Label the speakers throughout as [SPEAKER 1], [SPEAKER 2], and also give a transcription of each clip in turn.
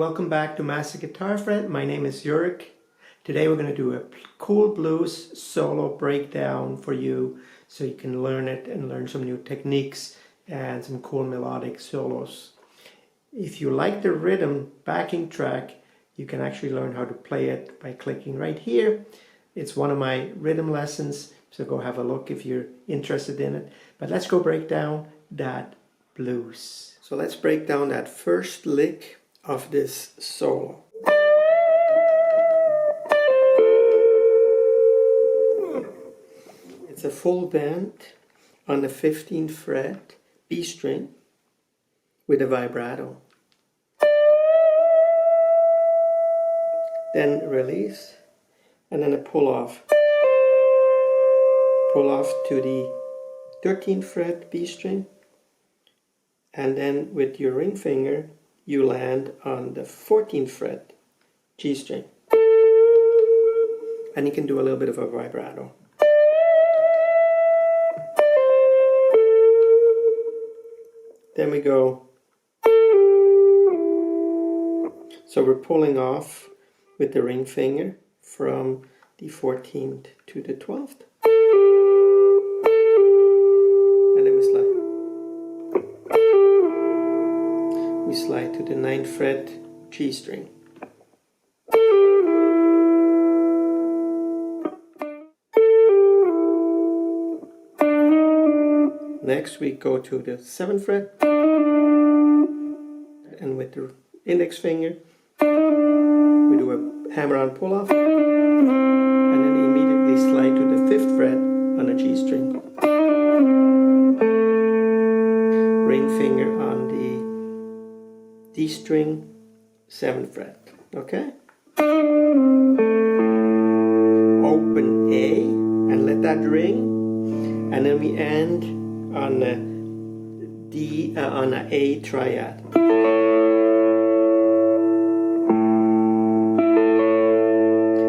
[SPEAKER 1] welcome back to Master Guitar Friend. My name is Jurek. Today we're going to do a cool blues solo breakdown for you so you can learn it and learn some new techniques and some cool melodic solos. If you like the rhythm backing track, you can actually learn how to play it by clicking right here. It's one of my rhythm lessons, so go have a look if you're interested in it. But let's go break down that blues. So let's break down that first lick of this solo. It's a full bend on the 15th fret B string with a vibrato. Then release and then a pull off. Pull off to the 13th fret B string, and then with your ring finger you land on the 14th fret G string, and you can do a little bit of a vibrato. Then we go, so we're pulling off with the ring finger from the 14th to the 12th, and then we slide to the 9th fret G string. Next we go to the 7th fret, and with the index finger we do a hammer-on pull-off, and then immediately slide to the 5th fret on a G string. Ring finger on the D string, 7th fret. Okay? Open A and let that ring, and then we end on a on an A triad.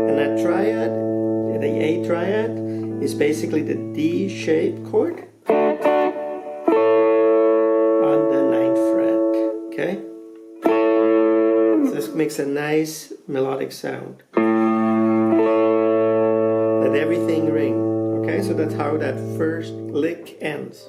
[SPEAKER 1] And that triad, the A triad, is basically the D shape chord on the 9th fret. Okay? So this makes a nice melodic sound. Let everything ring. Okay, so that's how that first lick ends.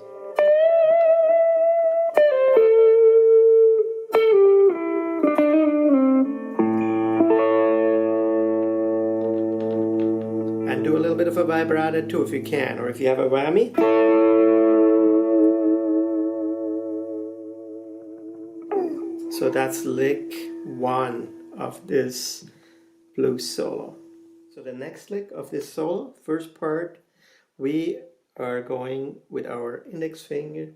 [SPEAKER 1] And do a little bit of a vibrato too if you can, or if you have a whammy. So that's lick 1 of this blues solo. So the next lick of this solo, first part, we are going with our index finger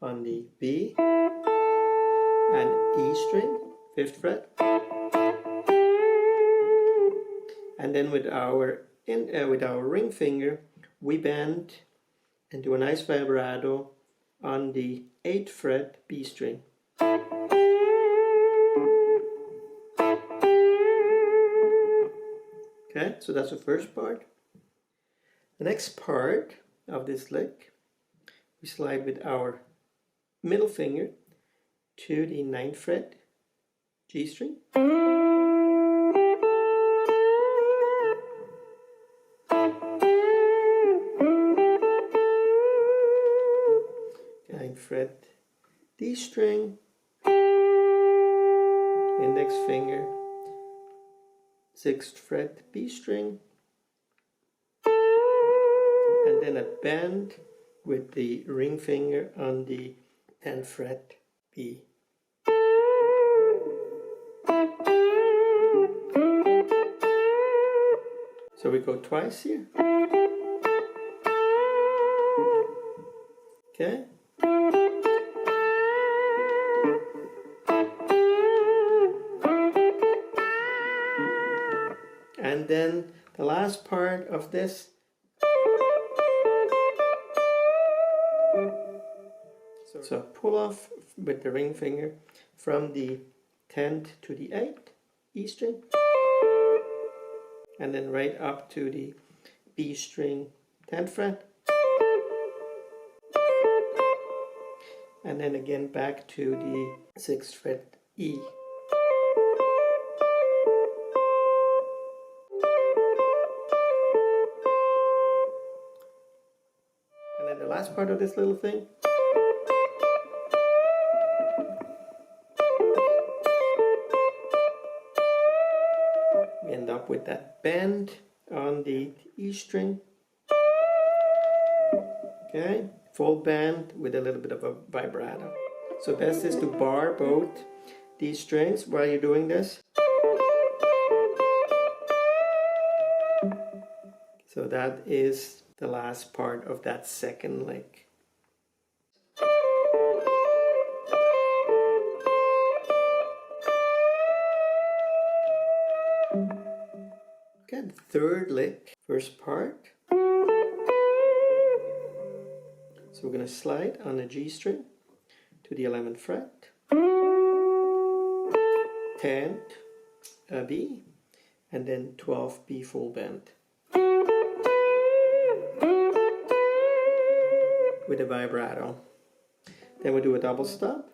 [SPEAKER 1] on the B and E string, 5th fret, and then with our ring finger we bend and do a nice vibrato on the 8th fret B string. Okay, so that's the first part. The next part of this lick, we slide with our middle finger to the 9th fret G string. 9th fret D string, index finger, 6th fret B string, and then a bend with the ring finger on the 10th fret B. So we go twice here. Okay. And then the last part of this, so pull off with the ring finger from the 10th to the 8th E string, and then right up to the B string 10th fret, and then again back to the 6th fret E. last part of this little thing. We end up with that bend on the E string. Okay, full bend with a little bit of a vibrato. So best is to bar both these strings while you're doing this. So that is the last part of that second lick. Okay, the third lick, first part. So we're going to slide on the G string to the 11th fret, 10th B, and then 12th B full bend. With a vibrato. Then we do a double stop.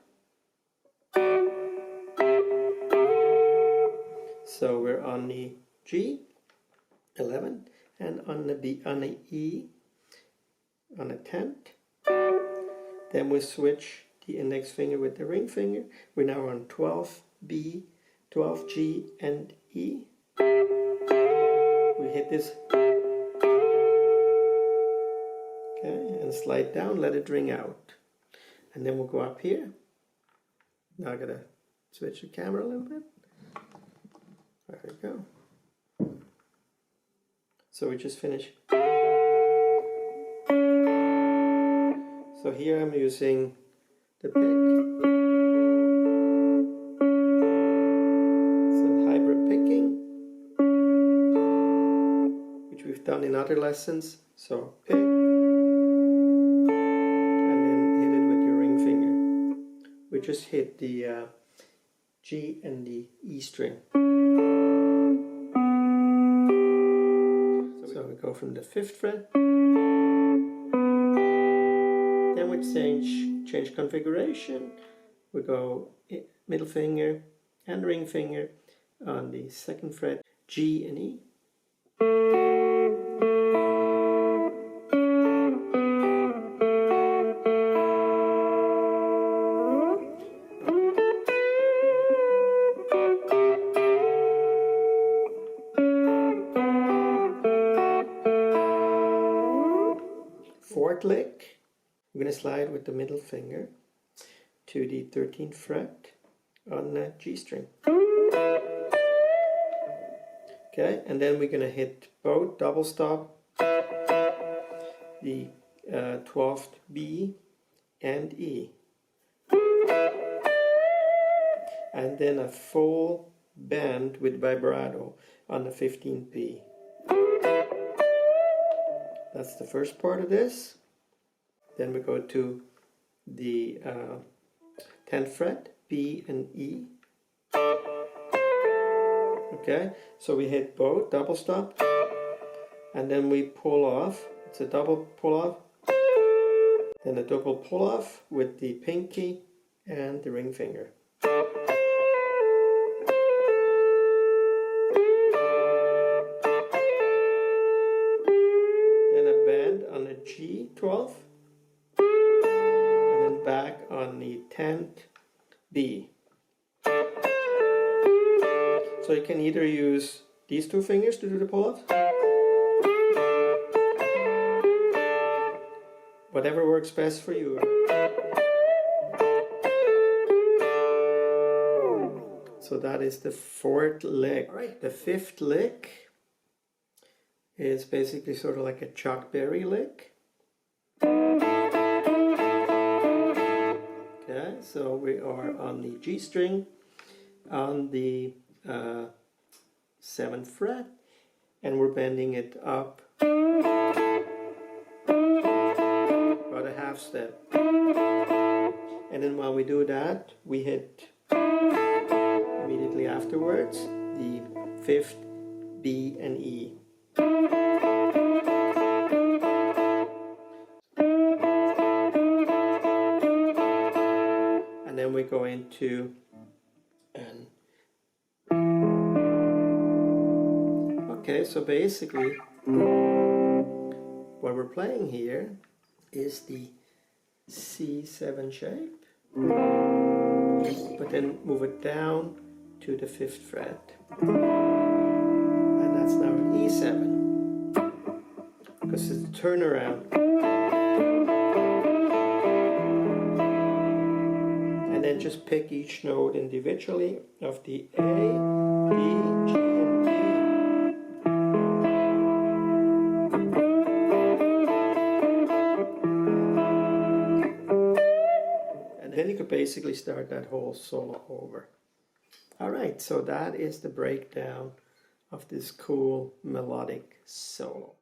[SPEAKER 1] So we're on the G, 11, and on the B, on the E, on the 10th. Then we switch the index finger with the ring finger. We're now on 12 B, 12 G, and E. We hit this. Okay, and slide down, let it ring out. And then we'll go up here. Now I gotta switch the camera a little bit. There we go. So we just finished. So here I'm using the pick. It's a hybrid picking, which we've done in other lessons. So pick, and then hit it with your ring finger. We just hit the G and the E string. So we go from the 5th fret. Then we change configuration. We go middle finger and ring finger on the 2nd fret, G and E. Fourth lick. We're going to slide with the middle finger to the 13th fret on the G string. Okay, and then we're going to hit both double stop, the 12th B and E. And then a full bend with vibrato on the 15th B. That's the first part of this. Then we go to the 10th fret, B and E. Okay, so we hit both, double stop, and then we pull off. It's a double pull off, then a double pull off with the pinky and the ring finger. Then a bend on the G12. Back on the 10th B. So you can either use these two fingers to do the pull-off, whatever works best for you. So that is the fourth lick. All right, the fifth lick is basically sort of like a Chuck Berry lick. Okay, so we are on the G string, on the 7th fret, and we're bending it up about a half step. And then while we do that, we hit immediately afterwards the 5th B and E. And then we go into okay, so basically what we're playing here is the C7 shape, but then move it down to the 5th fret, and that's now an E7 because it's a turnaround. And then just pick each note individually of the A, B, G, and D. And then you could basically start that whole solo over. Alright, so that is the breakdown of this cool melodic solo.